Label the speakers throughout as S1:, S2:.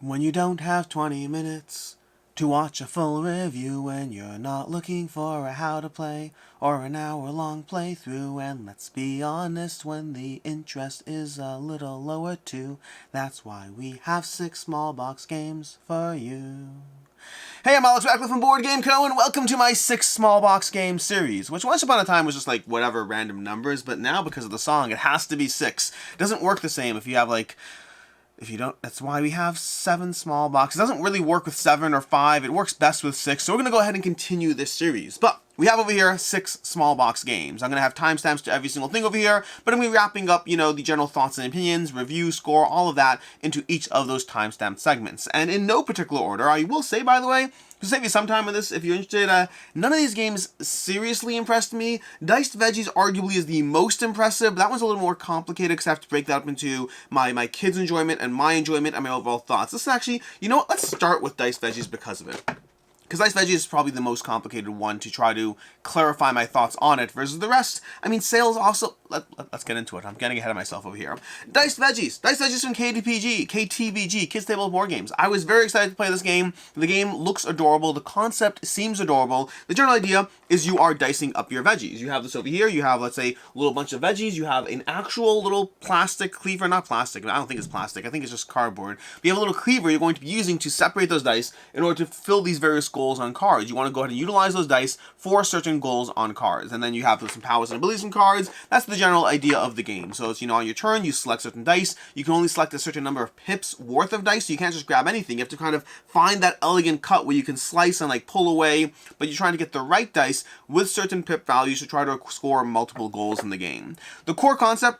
S1: When you don't have 20 minutes to watch a full review, when you're not looking for a how to play or an hour-long playthrough, and let's be honest, when the interest is a little lower too, that's why we have 6 small box games for you. Hey, I'm Alex Radcliffe from Board Game Co., and welcome to my 6 small box game series, which once upon a time was just like whatever random numbers, but now because of the song, it has to be 6. It doesn't work the same if you have if you don't, that's why we have 7 small boxes. It doesn't really work with 7 or 5. It works best with 6. So we're going to go ahead and continue this series. But we have over here 6 small box games. I'm going to have timestamps to every single thing over here, but I'm going to be wrapping up, the general thoughts and opinions, review, score, all of that into each of those timestamp segments. And in no particular order, I will say, by the way, to save you some time on this, if you're interested, none of these games seriously impressed me. Diced Veggies arguably is the most impressive, but that one's a little more complicated because I have to break that up into my kids' enjoyment and my enjoyment and my overall thoughts. This is actually, let's start with Diced Veggies because of it. Because Diced Veggies is probably the most complicated one to try to clarify my thoughts on it, versus the rest, sales also... Let's get into it. I'm getting ahead of myself over here. Diced Veggies from KTBG, Kids Table Board Games. I was very excited to play this game. The game looks adorable. The concept seems adorable. The general idea is you are dicing up your veggies. You have this over here. You have, let's say, a little bunch of veggies. You have an actual little plastic cleaver. Not plastic. I don't think it's plastic. I think it's just cardboard. But you have a little cleaver you're going to be using to separate those dice in order to fill these various goals on cards. You want to go ahead and utilize those dice for certain goals on cards. And then you have some powers and abilities from cards. That's the general idea of the game. So it's, on your turn, you select certain dice. You can only select a certain number of pips worth of dice, so you can't just grab anything. You have to kind of find that elegant cut where you can slice and pull away, but you're trying to get the right dice with certain pip values to try to score multiple goals in the game. The core concept,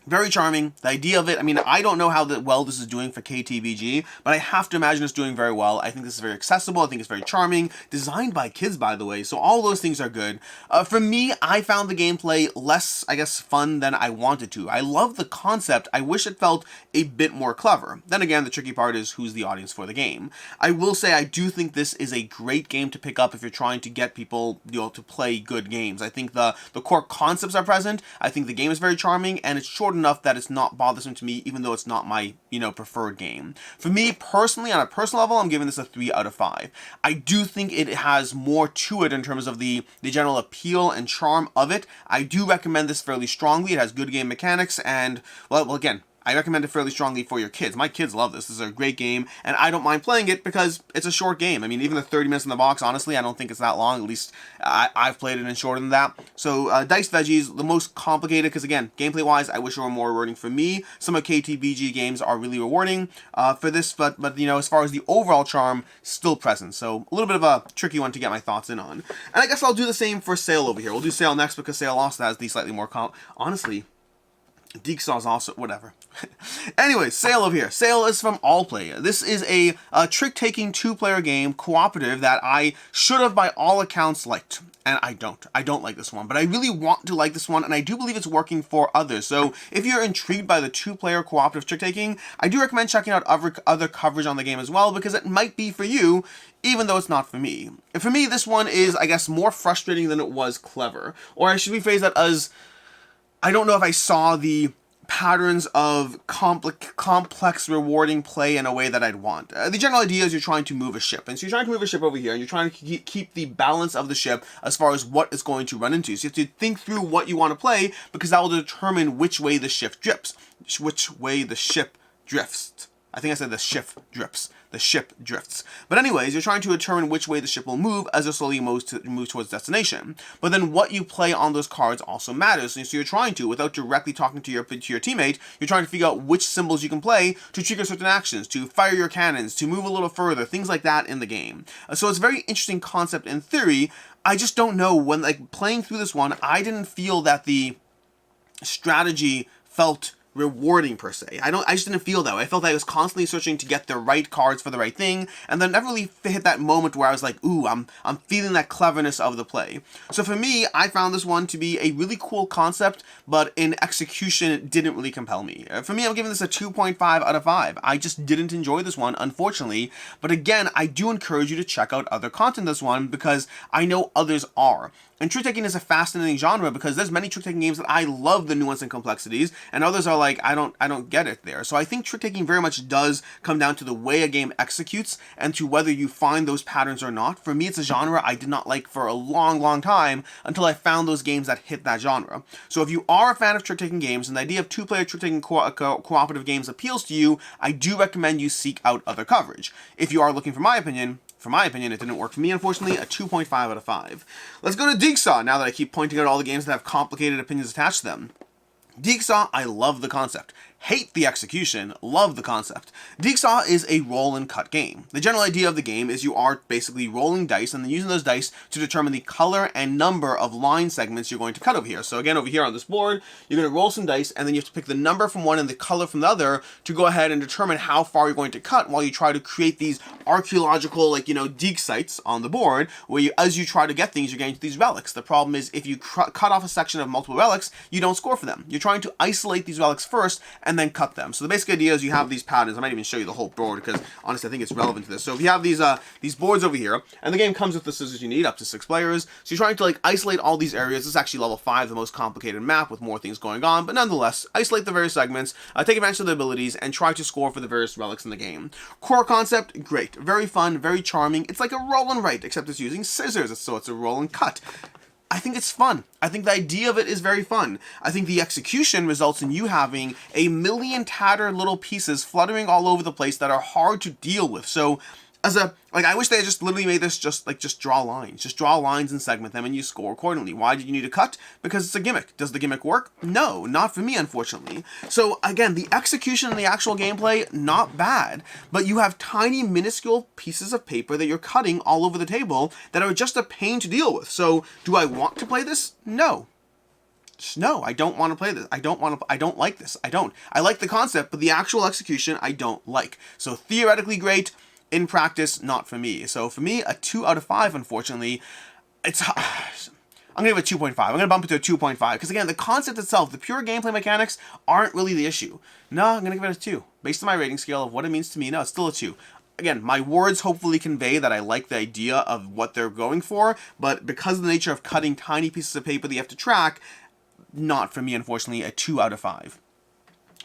S1: very charming. The idea of it, I don't know how well this is doing for KTBG, but I have to imagine it's doing very well. I think this is very accessible. I think it's very charming. Designed by kids, by the way, so all those things are good. For me, I found the gameplay less, fun than I wanted to. I love the concept. I wish it felt a bit more clever. Then again, the tricky part is who's the audience for the game. I will say I do think this is a great game to pick up if you're trying to get people, to play good games. I think the core concepts are present. I think the game is very charming, and it's short enough that it's not bothersome to me, even though it's not my, preferred game. For me, personally, on a personal level, I'm giving this a 3 out of 5. I do think it has more to it in terms of the general appeal and charm of it. I do recommend this fairly strongly. It has good game mechanics, and, well again, I recommend it fairly strongly for your kids. My kids love this. This is a great game, and I don't mind playing it because it's a short game. Even the 30 minutes in the box, honestly, I don't think it's that long. At least I've played it in shorter than that. So Diced Veggies, the most complicated, because again, gameplay-wise, I wish it were more rewarding for me. Some of KTBG games are really rewarding for this, but as far as the overall charm, still present. So a little bit of a tricky one to get my thoughts in on. And I guess I'll do the same for Sale over here. We'll do Sale next because Sale also has the slightly more honestly, Digsaw's also, whatever. Anyway, Sale over here. Sale is from Allplay. This is a trick-taking 2-player game, cooperative, that I should have by all accounts liked. And I don't. I don't like this one. But I really want to like this one, and I do believe it's working for others. So if you're intrigued by the 2-player cooperative trick-taking, I do recommend checking out other coverage on the game as well, because it might be for you, even though it's not for me. And for me, this one is, I guess, more frustrating than it was clever. Or I should rephrase that as... I don't know if I saw the patterns of complex, rewarding play in a way that I'd want. The general idea is you're trying to move a ship. And so you're trying to move a ship over here, and you're trying to keep the balance of the ship as far as what it's going to run into. So you have to think through what you want to play, because that will determine which way the ship drifts. Which way the ship drifts. I think I said the ship drifts. The ship drifts. But anyways, you're trying to determine which way the ship will move as it slowly moves towards destination. But then what you play on those cards also matters. So you're trying to, without directly talking to your teammate, you're trying to figure out which symbols you can play to trigger certain actions, to fire your cannons, to move a little further, things like that in the game. So it's a very interesting concept in theory. I just don't know, when playing through this one, I didn't feel that the strategy felt rewarding per se. I just didn't feel that way. I felt like I was constantly searching to get the right cards for the right thing, and then never really hit that moment where I was like, ooh, I'm feeling that cleverness of the play. So for me, I found this one to be a really cool concept, but in execution, it didn't really compel me. For me, I'm giving this a 2.5 out of 5. I just didn't enjoy this one, unfortunately. But again, I do encourage you to check out other content this one, because I know others are. And trick-taking is a fascinating genre because there's many trick-taking games that I love the nuance and complexities, and others are like, like, I don't get it there. So I think trick-taking very much does come down to the way a game executes and to whether you find those patterns or not. For me, it's a genre I did not like for a long, long time until I found those games that hit that genre. So if you are a fan of trick-taking games and the idea of two-player trick-taking cooperative games appeals to you, I do recommend you seek out other coverage. If you are looking for my opinion, it didn't work for me, unfortunately, a 2.5 out of 5. Let's go to Digsaw, now that I keep pointing out all the games that have complicated opinions attached to them. Digsaw, I love the concept. Hate the execution, love the concept. Digsaw is a roll and cut game. The general idea of the game is you are basically rolling dice and then using those dice to determine the color and number of line segments you're going to cut over here. So again, over here on this board, you're going to roll some dice and then you have to pick the number from one and the color from the other to go ahead and determine how far you're going to cut while you try to create these archaeological, dig sites on the board where as you try to get things, you're getting to these relics. The problem is if you cut off a section of multiple relics, you don't score for them. You're trying to isolate these relics first and then cut them. So the basic idea is you have these patterns. I might even show you the whole board because honestly I think it's relevant to this. So if you have these boards over here, and the game comes with the scissors you need, up to 6 players. So you're trying to isolate all these areas. This is actually level 5, the most complicated map with more things going on, but nonetheless, isolate the various segments, take advantage of the abilities, and try to score for the various relics in the game. Core concept, great. Very fun, very charming. It's like a roll and write, except it's using scissors, so it's a roll and cut. I think it's fun. I think the idea of it is very fun. I think the execution results in you having a million tattered little pieces fluttering all over the place that are hard to deal with. So I wish they had just literally made this just draw lines. Just draw lines and segment them and you score accordingly. Why did you need to cut? Because it's a gimmick. Does the gimmick work? No, not for me, unfortunately. So again, the execution and the actual gameplay, not bad. But you have tiny, minuscule pieces of paper that you're cutting all over the table that are just a pain to deal with. So do I want to play this? No. No, I don't want to play this. I don't like this. I like the concept, but the actual execution, I don't like. So theoretically great. In practice, not for me. So for me, a 2 out of 5, unfortunately. I'm going to give it a 2.5. I'm going to bump it to a 2.5. Because again, the concept itself, the pure gameplay mechanics, aren't really the issue. No, I'm going to give it a 2. Based on my rating scale of what it means to me, no, it's still a 2. Again, my words hopefully convey that I like the idea of what they're going for. But because of the nature of cutting tiny pieces of paper that you have to track, not for me, unfortunately, a 2 out of 5.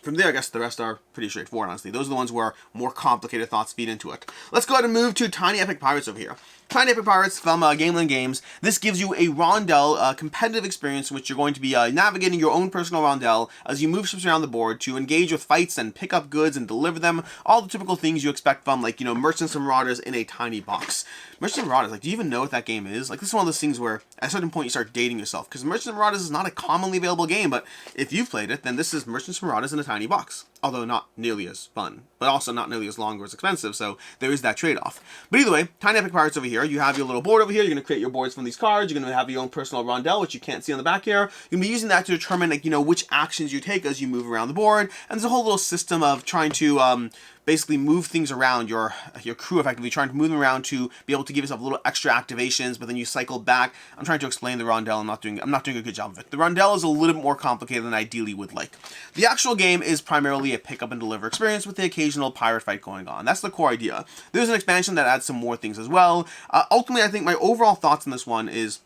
S1: From there, I guess the rest are pretty straightforward, honestly. Those are the ones where more complicated thoughts feed into it. Let's go ahead and move to Tiny Epic Pirates over here. Tiny Epic Pirates from Gameland Games. This gives you a rondel competitive experience in which you're going to be navigating your own personal rondel as you move ships around the board to engage with fights and pick up goods and deliver them. All the typical things you expect from, Merchants and Marauders in a tiny box. Merchants and Marauders, do you even know what that game is? This is one of those things where at a certain point you start dating yourself, because Merchants and Marauders is not a commonly available game, but if you've played it, then this is Merchants and Marauders in a tiny box. Although not nearly as fun, but also not nearly as long or as expensive, so there is that trade-off. But either way, Tiny Epic Pirates over here, you have your little board over here, you're going to create your boards from these cards, you're going to have your own personal rondel, which you can't see on the back here. You're going to be using that to determine, which actions you take as you move around the board, and there's a whole little system of trying to, basically move things around your crew, effectively trying to move them around to be able to give yourself little extra activations, but then you cycle back. I'm trying to explain the rondel. I'm not doing a good job of it. The rondel is a little bit more complicated than I ideally would like. The actual game is primarily a pick up and deliver experience with the occasional pirate fight going on. That's the core idea. There's an expansion that adds some more things as well. Ultimately, I think my overall thoughts on this one is,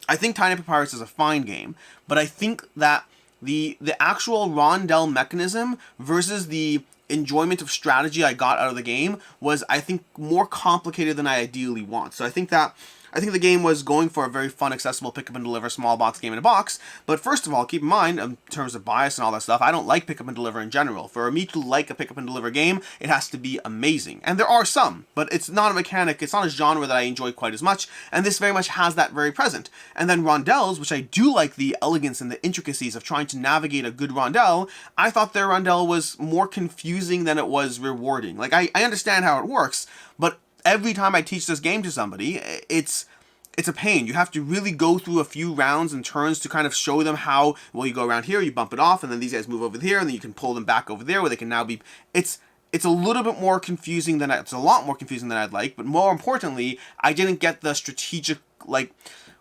S1: I think Tiny Epic Pirates is a fine game, but I think that the actual rondel mechanism versus the enjoyment of strategy I got out of the game was, I think, more complicated than I ideally want. So I think the game was going for a very fun, accessible, pick up and deliver small box game in a box. But first of all, keep in mind, in terms of bias and all that stuff, I don't like pick up and deliver in general. For me to like a pick up and deliver game, it has to be amazing. And there are some, but it's not a mechanic, it's not a genre that I enjoy quite as much. And this very much has that very present. And then rondels, which I do like the elegance and the intricacies of trying to navigate a good rondel, I thought their rondel was more confusing than it was rewarding. I understand how it works, but every time I teach this game to somebody, it's a pain. You have to really go through a few rounds and turns to kind of show them how, well, you go around here, you bump it off, and then these guys move over here, and then you can pull them back over there where they can now be... It's a little bit more confusing than... It's a lot more confusing than I'd like, but more importantly, I didn't get the strategic,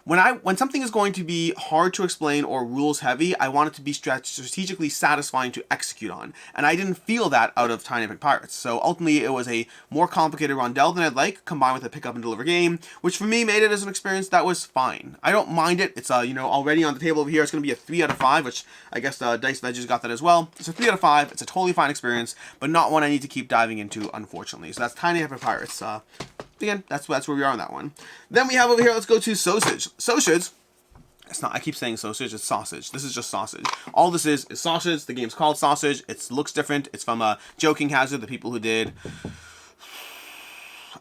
S1: When something is going to be hard to explain or rules heavy, I want it to be strategically satisfying to execute on, and I didn't feel that out of Tiny Epic Pirates. So ultimately, it was a more complicated rondel than I'd like, combined with a pick up and deliver game, which for me made it as an experience that was fine. I don't mind it. It's already on the table over here. It's going to be a 3 out of 5, which I guess Dice Veggies got that as well. It's a 3 out of 5. It's a totally fine experience, but not one I need to keep diving into, unfortunately. So that's Tiny Epic Pirates. Again, that's where we are on that one. Then we have over here, let's go to Sosig. Sosig, it's not, I keep saying sausage, it's sausage. This is just sausage. All this is sausage. The game's called Sausage. It looks different. It's from Joking Hazard, the people who did,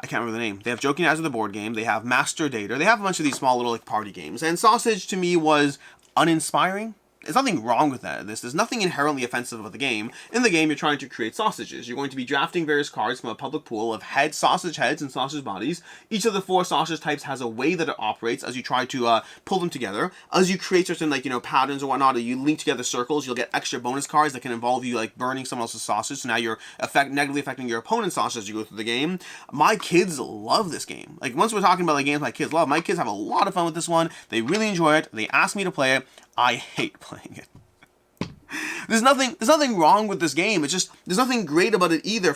S1: I can't remember the name. They have Joking Hazard, the board game. They have Master Dater. They have a bunch of these small little like party games. And Sausage to me was uninspiring. There's nothing wrong with that. There's nothing inherently offensive about the game. In the game, you're trying to create sausages. You're going to be drafting various cards from a public pool of sausage heads and sausage bodies. Each of the 4 sausage types has a way that it operates as you try to pull them together. As you create certain patterns or whatnot, or you link together circles, you'll get extra bonus cards that can involve you burning someone else's sausage. So now you're negatively affecting your opponent's sausage as you go through the game. My kids love this game. Once we're talking about games my kids love, my kids have a lot of fun with this one. They really enjoy it. They ask me to play it. I hate playing it. There's nothing wrong with this game. It's just there's nothing great about it either.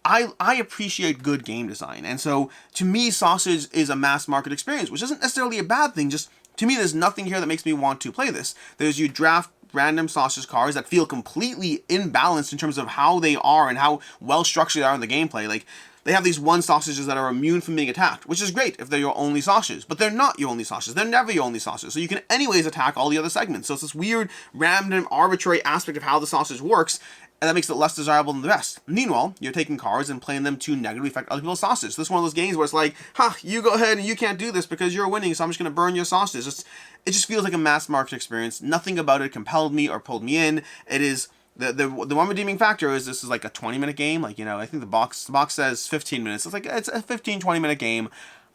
S1: I appreciate good game design, and so to me, Sausage is a mass market experience, which isn't necessarily a bad thing. Just to me, there's nothing here that makes me want to play this. You draft random sausage cards that feel completely imbalanced in terms of how they are and how well structured they are in the gameplay. They have these sausages that are immune from being attacked, which is great if they're your only sausages, but they're not your only sausages. They're never your only sausages, so you can anyways attack all the other segments. So it's this weird, random, arbitrary aspect of how the sausage works, and that makes it less desirable than the rest. Meanwhile, you're taking cards and playing them to negatively affect other people's sausages. This is one of those games where it's you go ahead and you can't do this because you're winning, so I'm just going to burn your sausages. It just feels like a mass market experience. Nothing about it compelled me or pulled me in. It is... The one redeeming factor is this is a 20-minute game. I think the box says 15 minutes. It's a 15-20-minute game.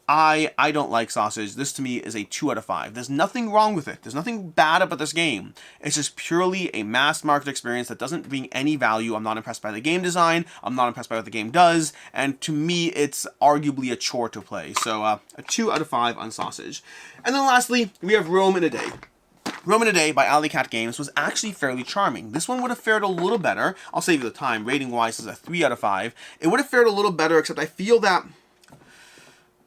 S1: I don't like Sausage. This to me is a 2 out of 5. There's nothing wrong with it. There's nothing bad about this game. It's just purely a mass market experience that doesn't bring any value. I'm not impressed by the game design. I'm not impressed by what the game does. And to me, it's arguably a chore to play. So a 2 out of 5 on Sausage. And then lastly, we have Rome in a Day. Rome in a Day by Alley Cat Games was actually fairly charming. This one would have fared a little better. I'll save you the time. Rating-wise, is a 3 out of 5. It would have fared a little better, except I feel that...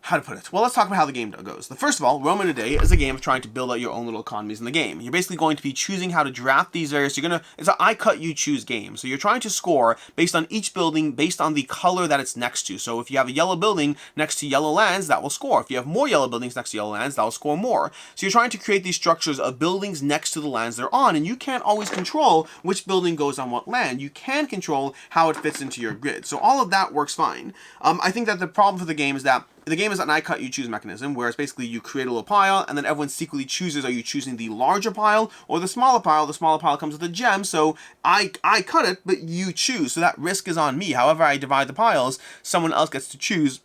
S1: How to put it? Well, let's talk about how the game goes. First of all, Rome in a Day is a game of trying to build out your own little economies in the game. You're basically going to be choosing how to draft these various... It's an I cut, you choose game. So you're trying to score based on each building, based on the color that it's next to. So if you have a yellow building next to yellow lands, that will score. If you have more yellow buildings next to yellow lands, that will score more. So you're trying to create these structures of buildings next to the lands they're on, and you can't always control which building goes on what land. You can control how it fits into your grid. So all of that works fine. I think that the problem for the game is that the game is an I cut, you choose mechanism, whereas basically you create a little pile, and then everyone secretly chooses, are you choosing the larger pile or the smaller pile? The smaller pile comes with a gem, so I cut it, but you choose, so that risk is on me. However I divide the piles, someone else gets to choose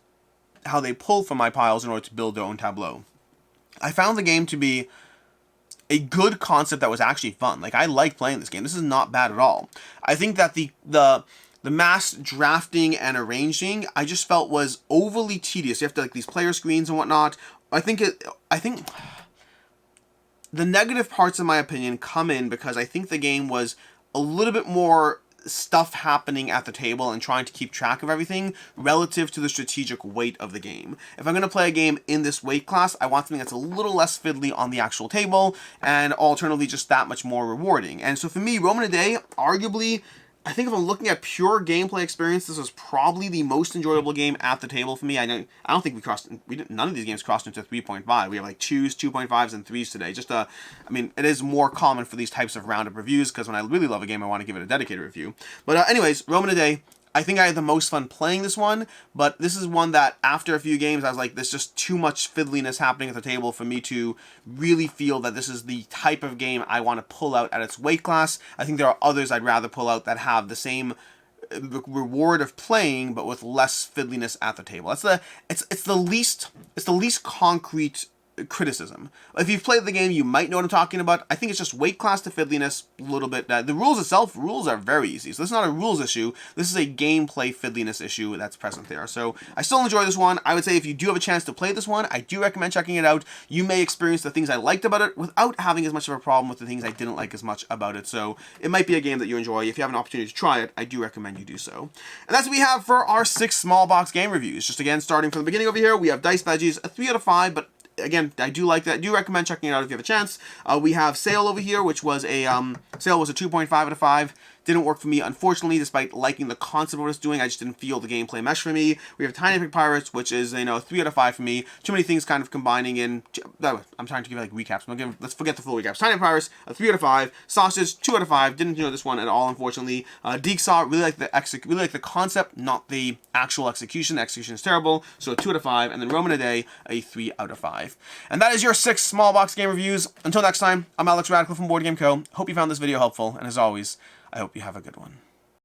S1: how they pull from my piles in order to build their own tableau. I found the game to be a good concept that was actually fun. I like playing this game. This is not bad at all. I think that the mass drafting and arranging, I just felt was overly tedious. You have to these player screens and whatnot. I think the negative parts, in my opinion, come in because I think the game was a little bit more stuff happening at the table and trying to keep track of everything relative to the strategic weight of the game. If I'm going to play a game in this weight class, I want something that's a little less fiddly on the actual table and alternatively just that much more rewarding. And so for me, Rome in a Day, arguably, I think if I'm looking at pure gameplay experience, this was probably the most enjoyable game at the table for me. I don't think none of these games crossed into 3.5. We have 2s, 2.5s, and 3s today. It is more common for these types of roundup reviews because when I really love a game, I want to give it a dedicated review. But anyways, Rome in a Day, I think I had the most fun playing this one, but this is one that after a few games, I was like, there's just too much fiddliness happening at the table for me to really feel that this is the type of game I want to pull out at its weight class. I think there are others I'd rather pull out that have the same reward of playing, but with less fiddliness at the table. It's the least concrete criticism. If you've played the game, you might know what I'm talking about. I think it's just weight class to fiddliness a little bit. The rules are very easy, so this is not a rules issue. This is a gameplay fiddliness issue that's present there. So I still enjoy this one. I would say if you do have a chance to play this one, I do recommend checking it out. You may experience the things I liked about it without having as much of a problem with the things I didn't like as much about it. So it might be a game that you enjoy. If you have an opportunity to try it, I do recommend you do so. And that's what we have for our 6 small box game reviews. Just again, starting from the beginning over here, we have Dice Veggies, a 3 out of 5, but again, I do like that. I do recommend checking it out if you have a chance. We have Sail over here, which was a Sail was a 2.5 out of 5. Didn't work for me, unfortunately, despite liking the concept of what it's doing. I just didn't feel the gameplay mesh for me. We have Tiny Epic Pirates, which is, a 3 out of 5 for me. Too many things kind of combining in. I'm trying to give like recaps. Let's forget the full recaps. Tiny Epic Pirates, a 3 out of 5. Sosig, 2 out of 5. Didn't enjoy this one at all, unfortunately. Digsaw, really like the concept, not the actual execution. The execution is terrible, so a 2 out of 5. And then Roman a Day, a 3 out of 5. And that is your 6 small box game reviews. Until next time, I'm Alex Radcliffe from Board Game Co. Hope you found this video helpful, and as always, I hope you have a good one.